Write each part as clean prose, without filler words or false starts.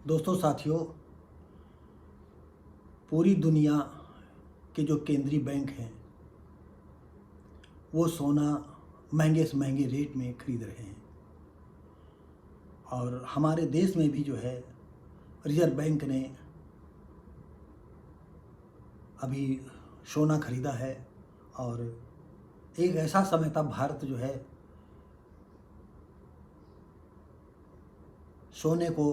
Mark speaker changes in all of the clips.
Speaker 1: दोस्तों साथियों, पूरी दुनिया के जो केंद्रीय बैंक हैं वो सोना महंगे से महंगे रेट में खरीद रहे हैं। और हमारे देश में भी जो है रिजर्व बैंक ने अभी सोना खरीदा है। और एक ऐसा समय था भारत जो है सोने को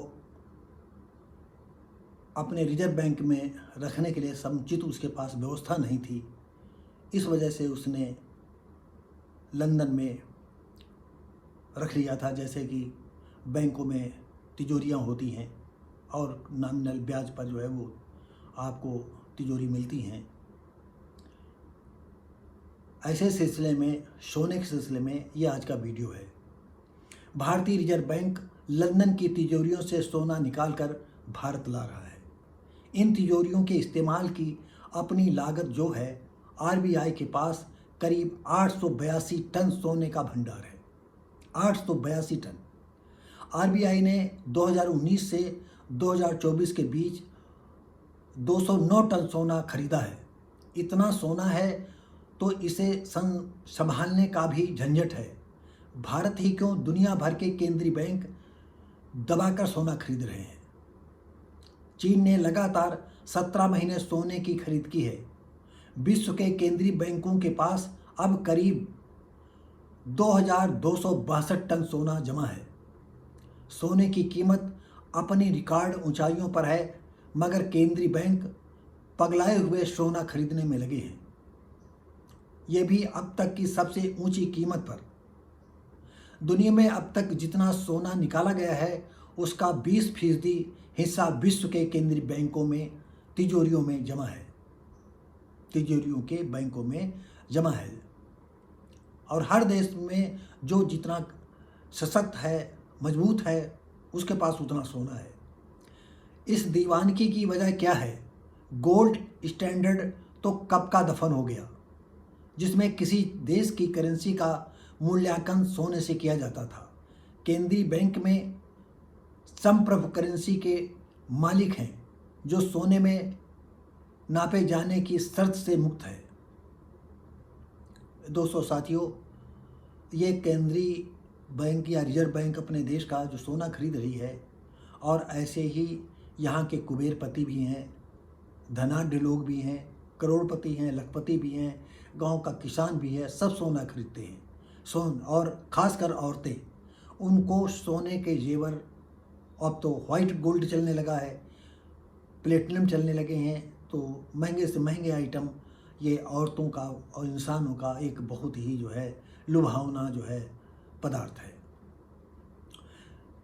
Speaker 1: अपने रिजर्व बैंक में रखने के लिए समुचित उसके पास व्यवस्था नहीं थी। इस वजह से उसने लंदन में रख लिया था, जैसे कि बैंकों में तिजोरियां होती हैं और नॉमिनल ब्याज पर जो है वो आपको तिजोरी मिलती हैं। ऐसे सिलसिले में, सोने के सिलसिले में ये आज का वीडियो है। भारतीय रिजर्व बैंक लंदन की तिजोरियों से सोना निकालकर भारत ला रहा है। इन तिजोरियों के इस्तेमाल की अपनी लागत जो है, आरबीआई के पास करीब 882 टन सोने का भंडार है। 882 टन। आरबीआई ने 2019 से 2024 के बीच 209 टन सोना खरीदा है। इतना सोना है तो इसे संभालने का भी झंझट है। भारत ही क्यों, दुनिया भर के केंद्रीय बैंक दबाकर सोना खरीद रहे हैं। चीन ने लगातार 17 महीने सोने की खरीद की है। विश्व के केंद्रीय बैंकों के पास अब करीब 2262 टन सोना जमा है। सोने की कीमत अपनी रिकॉर्ड ऊंचाइयों पर है, मगर केंद्रीय बैंक पगलाए हुए सोना खरीदने में लगे हैं। ये भी अब तक की सबसे ऊंची कीमत पर। दुनिया में अब तक जितना सोना निकाला गया है उसका 20% हिस्सा विश्व के केंद्रीय बैंकों में तिजोरियों में जमा है। तिजोरियों के बैंकों में जमा है। और हर देश में जो जितना सशक्त है, मजबूत है, उसके पास उतना सोना है। इस दीवानगी की वजह क्या है? गोल्ड स्टैंडर्ड तो कब का दफन हो गया, जिसमें किसी देश की करेंसी का मूल्यांकन सोने से किया जाता था। केंद्रीय बैंक में संप्रभु करेंसी के मालिक हैं, जो सोने में नापे जाने की शर्त से मुक्त है। दोस्तों साथियों, ये केंद्रीय बैंक या रिजर्व बैंक अपने देश का जो सोना खरीद रही है, और ऐसे ही यहाँ के कुबेरपति भी हैं, धनाढ्य लोग भी हैं, करोड़पति हैं, लखपति भी हैं, गांव का किसान भी है, सब सोना खरीदते हैं। और ख़ासकर औरतें, उनको सोने के जेवर, अब तो वाइट गोल्ड चलने लगा है, प्लेटिनम चलने लगे हैं, तो महंगे से महंगे आइटम ये औरतों का और इंसानों का एक बहुत ही जो है लुभावना जो है पदार्थ है।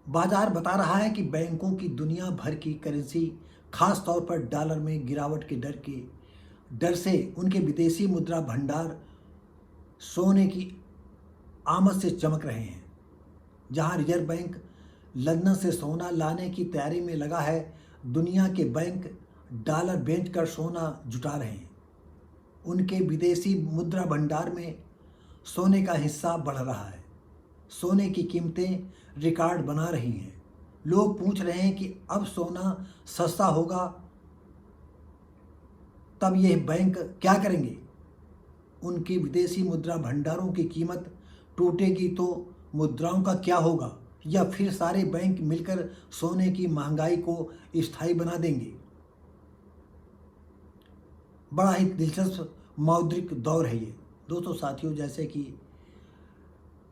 Speaker 1: बाजार बता रहा है कि बैंकों की दुनिया भर की करेंसी, खास तौर पर डॉलर में गिरावट के डर से उनके विदेशी मुद्रा भंडार सोने की आमद से चमक रहे हैं। जहां रिजर्व बैंक लंदन से सोना लाने की तैयारी में लगा है, दुनिया के बैंक डॉलर बेचकर सोना जुटा रहे हैं। उनके विदेशी मुद्रा भंडार में सोने का हिस्सा बढ़ रहा है। सोने की कीमतें रिकॉर्ड बना रही हैं। लोग पूछ रहे हैं कि अब सोना सस्ता होगा तब ये बैंक क्या करेंगे। उनके विदेशी मुद्रा भंडारों की कीमत टूटेगी तो मुद्राओं का क्या होगा, या फिर सारे बैंक मिलकर सोने की महंगाई को स्थायी बना देंगे। बड़ा ही दिलचस्प मौद्रिक दौर है ये। दोस्तों साथियों, जैसे कि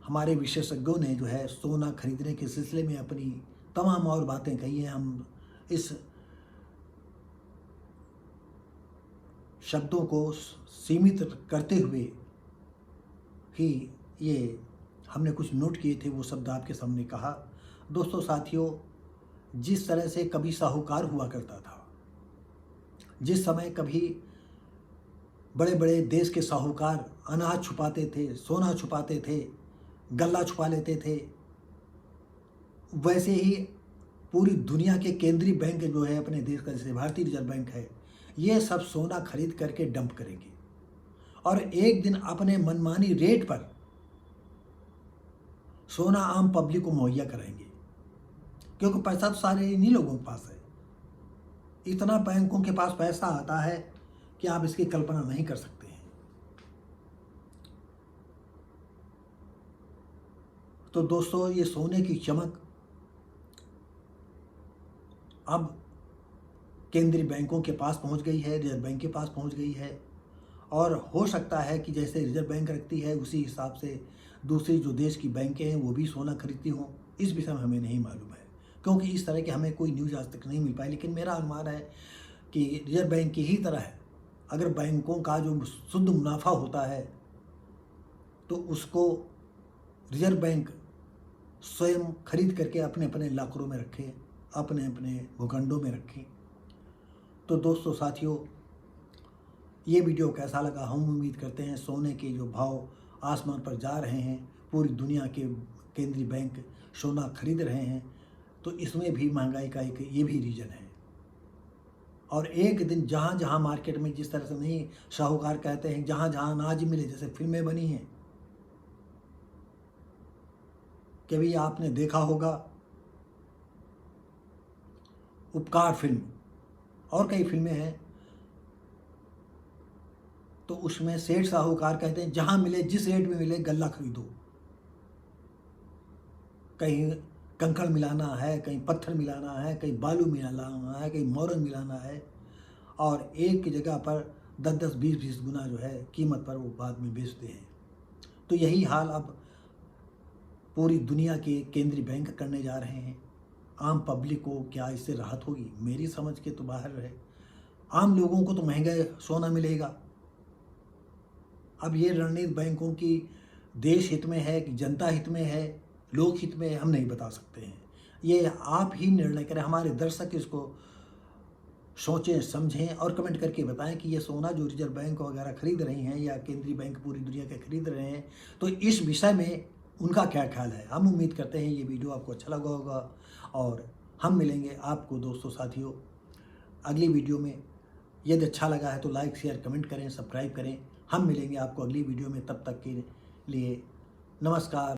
Speaker 1: हमारे विशेषज्ञों ने जो है सोना खरीदने के सिलसिले में अपनी तमाम और बातें कही हैं, हम इस शब्दों को सीमित करते हुए ही ये हमने कुछ नोट किए थे, वो शब्द आपके सामने कहा। दोस्तों साथियों, जिस तरह से कभी साहूकार हुआ करता था, जिस समय कभी बड़े बड़े देश के साहूकार अनाज छुपाते थे, सोना छुपाते थे, गल्ला छुपा लेते थे, वैसे ही पूरी दुनिया के केंद्रीय बैंक जो है अपने देश का, जैसे भारतीय रिजर्व बैंक है, ये सब सोना खरीद करके डंप करेंगे और एक दिन अपने मनमानी रेट पर सोना आम पब्लिक को मुहैया कराएंगे। क्योंकि पैसा तो सारे इन्हीं लोगों के पास है। इतना बैंकों के पास पैसा आता है कि आप इसकी कल्पना नहीं कर सकते हैं। तो दोस्तों, ये सोने की चमक अब केंद्रीय बैंकों के पास पहुंच गई है, रिजर्व बैंक के पास पहुंच गई है। और हो सकता है कि जैसे रिजर्व बैंक रखती है उसी हिसाब से दूसरी जो देश की बैंकें हैं वो भी सोना खरीदती हों। इस विषय में हमें नहीं मालूम है, क्योंकि इस तरह की हमें कोई न्यूज़ आज तक नहीं मिल पाई। लेकिन मेरा अनुमान है कि रिजर्व बैंक की ही तरह है, अगर बैंकों का जो शुद्ध मुनाफा होता है तो उसको रिजर्व बैंक स्वयं खरीद करके अपने अपने लॉकरों में रखें, अपने अपने भूखंडों में रखें। तो दोस्तों साथियों, ये वीडियो कैसा लगा? हम उम्मीद करते हैं सोने के जो भाव आसमान पर जा रहे हैं, पूरी दुनिया के केंद्रीय बैंक सोना खरीद रहे हैं, तो इसमें भी महंगाई का एक ये भी रीज़न है। और एक दिन जहाँ जहाँ मार्केट में जिस तरह से नहीं साहूकार कहते हैं जहाँ जहाँ अनाज मिले, जैसे फिल्में बनी हैं, कभी आपने देखा होगा उपकार फिल्म और कई फिल्में हैं, तो उसमें सेठ साहूकार कहते हैं जहाँ मिले जिस रेट में मिले गल्ला खरीदो। कहीं कंकड़ मिलाना है, कहीं पत्थर मिलाना है, कहीं बालू मिलाना है, कहीं मोरंग मिलाना है, और एक जगह पर 10-10, 20-20 गुना जो है कीमत पर वो बाद में बेचते हैं। तो यही हाल अब पूरी दुनिया के केंद्रीय बैंक करने जा रहे हैं। आम पब्लिक को क्या इससे राहत होगी? मेरी समझ के तो बाहर है। आम लोगों को तो महंगा सोना मिलेगा। अब ये रणनीति बैंकों की देश हित में है कि जनता हित में है, लोक हित में है, हम नहीं बता सकते हैं। ये आप ही निर्णय करें। हमारे दर्शक इसको सोचें, समझें और कमेंट करके बताएं कि ये सोना जो रिजर्व बैंक वगैरह खरीद रही हैं या केंद्रीय बैंक पूरी दुनिया के खरीद रहे हैं, तो इस विषय में उनका क्या ख्याल है। हम उम्मीद करते हैं ये वीडियो आपको अच्छा लगा होगा, और हम मिलेंगे आपको दोस्तों साथियों अगली वीडियो में। यदि अच्छा लगा है तो लाइक, शेयर, कमेंट करें, सब्सक्राइब करें। हम मिलेंगे आपको अगली वीडियो में, तब तक के लिए नमस्कार।